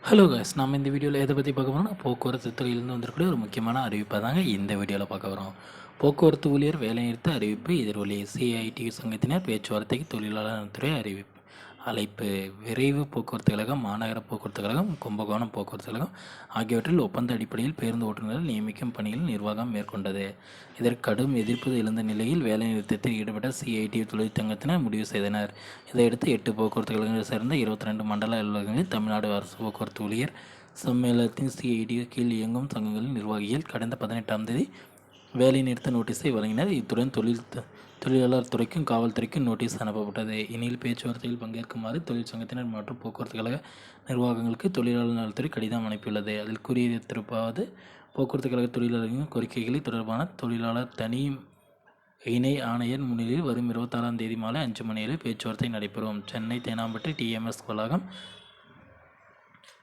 Hello guys, நம்ம இந்த வீடியோவில் எதை பற்றி பார்க்க போகிறோம்னா போக்குவரத்து துறையிலிருந்து வந்திருக்கக்கூடிய ஒரு முக்கியமான அறிவிப்பை தாங்க இந்த வீடியோவில் பார்க்க வரோம். போக்குவரத்து ஊழியர் வேலைநிறுத்த அறிவிப்பு எதிரொலி. சிஐடியு சங்கத்தினர் பேச்சுவார்த்தைக்கு தொழிலாளர் நலத்துறை அறிவிப்பு. அழைப்பு. விரைவு போக்குவரத்து கழகம், மாநகர போக்குவரத்து கழகம், கும்பகோணம் போக்குவரத்து கழகம் ஆகியவற்றில் ஒப்பந்த அடிப்படையில் பேருந்து ஓட்டுநர்கள் நியமிக்கும் பணியில் நிர்வாகம் மேற்கொண்டது. இதற்கு கடும் எதிர்ப்பு எழுந்த நிலையில் வேலைநிறுத்தத்தில் ஈடுபட்ட சிஐடியு தொழிற்சங்கத்தினர் முடிவு செய்தனர். இதையடுத்து 8 போக்குவரத்து கழகங்களைச் சேர்ந்த 22 மண்டல அலுவலகங்களில் தமிழ்நாடு அரசு போக்குவரத்து ஊழியர் சம்மேளனத்தின் சிஐடியு கீழ் இயங்கும் சங்கங்களின் நிர்வாகிகள் கடந்த 18ஆம் தேதி வேலைநிறுத்த நோட்டீஸை வழங்கினர். இத்துடன் தொழிலாளர் துறைக்கும் காவல்துறைக்கும் நோட்டீஸ் அனுப்பப்பட்டது. இந்நிலையில் பேச்சுவார்த்தையில் பங்கேற்குமாறு தொழிற்சங்கத்தினர் மற்றும் போக்குவரத்து கழக நிர்வாகங்களுக்கு தொழிலாளர் நலத்துறை கடிதம் அனுப்பியுள்ளது. அதில் கூறியிருப்பதாவது: போக்குவரத்து கழக தொழிலாளர்களின் கோரிக்கைகளை தொடர்பான தொழிலாளர் தனி இணை ஆணையர் முன்னிலையில் வரும் 26ஆம் தேதி மாலை 5 மணி அளவில் பேச்சுவார்த்தை நடைபெறும். சென்னை தேனாம்பேட்டை டிஎம்எஸ் வளாகம்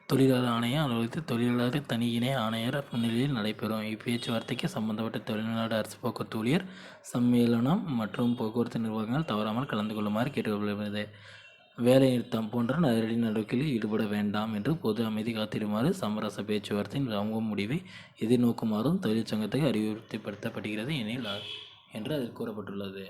தொழிலாளர் ஆணைய அலுவலகத்தில் தொழிலாளர் தனி இணை ஆணையர் முன்னிலையில் நடைபெறும். இப்பேச்சுவார்த்தைக்கு சம்பந்தப்பட்ட தமிழ்நாடு அரசு போக்குவரத்து ஊழியர் சம்மேளனம் மற்றும் போக்குவரத்து நிர்வாகங்கள் தவறாமல் கலந்து கொள்ளுமாறு கேட்டுக்கொள்ளப்படுகிறது. வேலை நிறுத்தம் போன்ற நேரடி நடவடிக்கைகளில் ஈடுபட வேண்டாம் என்று பொது அமைதி காத்திடுமாறு சமரச பேச்சுவார்த்தையின் வாங்கும் முடிவை எதிர்நோக்குமாறும் தொழிற்சங்கத்துக்கு அறிவுறுத்தப்படுகிறது என்று அதில் கூறப்பட்டுள்ளது.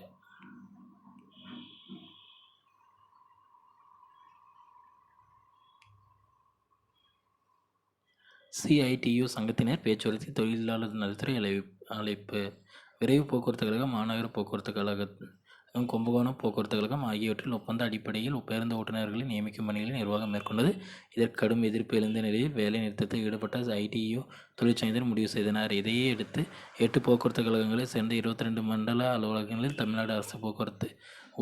சிஐடியு சங்கத்தினர் பேச்சுவார்த்தை தொழிலாளர் நலத்துறை அழைப்பு. விரைவு போக்குவரத்து கழகம், மாநகர போக்குவரத்து கழகம், கும்பகோணம் போக்குவரத்து கழகம் ஆகியவற்றில் ஒப்பந்த அடிப்படையில் பேருந்து ஓட்டுநர்களை நியமிக்கும் பணிகளை நிர்வாகம் மேற்கொண்டது. இதற்கு கடும் எதிர்ப்பு எழுந்த நிலையில் வேலை நிறுத்தத்தில் ஈடுபட்ட ஐடியு தொழிற்சங்கத்தினர் முடிவு செய்தனர். இதையே அடுத்து 8 போக்குவரத்து கழகங்களைச் சேர்ந்த 22 மண்டல அலுவலகங்களில் தமிழ்நாடு அரசு போக்குவரத்து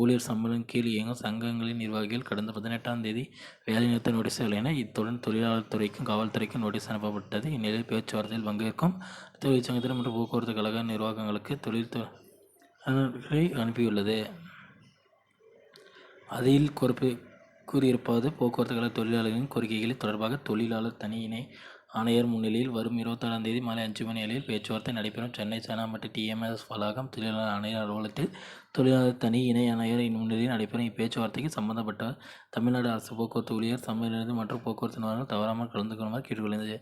ஊழியர் சம்பளம் கீழ் இயங்கும் சங்கங்களின் நிர்வாகிகள் கடந்த 18ஆம் தேதி வேலைநிறுத்த நோட்டீஸ் வழங்கினர். இத்துடன் தொழிலாளர் துறைக்கும் காவல்துறைக்கும் நோட்டீஸ் அனுப்பப்பட்டது. இந்நிலையில் பேச்சுவார்த்தையில் பங்கேற்கும் தொழிற்சங்கத்தினர் மற்றும் போக்குவரத்து கழக நிர்வாகங்களுக்கு தொழில்துறை அனுப்பியுள்ளது. அதில் கூறியிருப்பது: போக்குவரத்து கழக தொழிலாளர்களின் கோரிக்கைகளை தொடர்பாக தொழிலாளர் தனி இணை ஆணையர் முன்னிலையில் வரும் 26ஆம் தேதி மாலை 5 மணி அளவில் பேச்சுவார்த்தை நடைபெறும். சென்னை சேனாம்பட்டு டிஎம்எஸ் வளாகம் தொழிலாளர் ஆணையர் அலுவலகத்தில் தொழிலாளர் தனி இணை ஆணையர் முன்னிலையில் நடைபெறும். இப்பேச்சுவார்த்தைக்கு சம்பந்தப்பட்ட தமிழ்நாடு அரசு போக்குவரத்து ஊழியர் சம்மேளனம் மற்றும் போக்குவரத்து நிறுவனங்கள் தவறாமல் கலந்து கொள்ளுமாறு கேட்டுக்கொள்கிறது.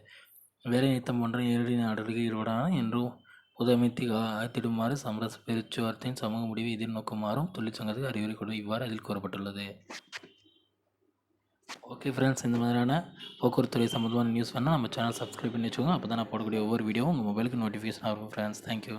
வேலை நிறுத்தம் போன்ற நேரடி நடவடிக்கை ஈடுபடாமல் என்றும் பொது அமைதி காத்திடுமாறு சமரச பேச்சுவார்த்தையின் சமூக முடிவை எதிர்நோக்குமாறும் தொழிற்சங்கத்துக்கு அறிவுரை இவ்வாறு அதில் கூறப்பட்டுள்ளது. ஓகே ஃப்ரெண்ட்ஸ், இந்த மாதிரியான போக்குவரத்துறை சம்மந்தமான நியூஸ் வேணால் நம்ம சேனல் சப்ஸ்கிரைப் பண்ணி வச்சுக்கோங்க. அப்போ தான் நான் போடக்கூடிய ஒவ்வொரு வீடியோவும் உங்கள் மொபைலுக்கு நோட்டிஃபிகேஷன் ஆகும் ஃப்ரெண்ட்ஸ். தேங்க்யூ.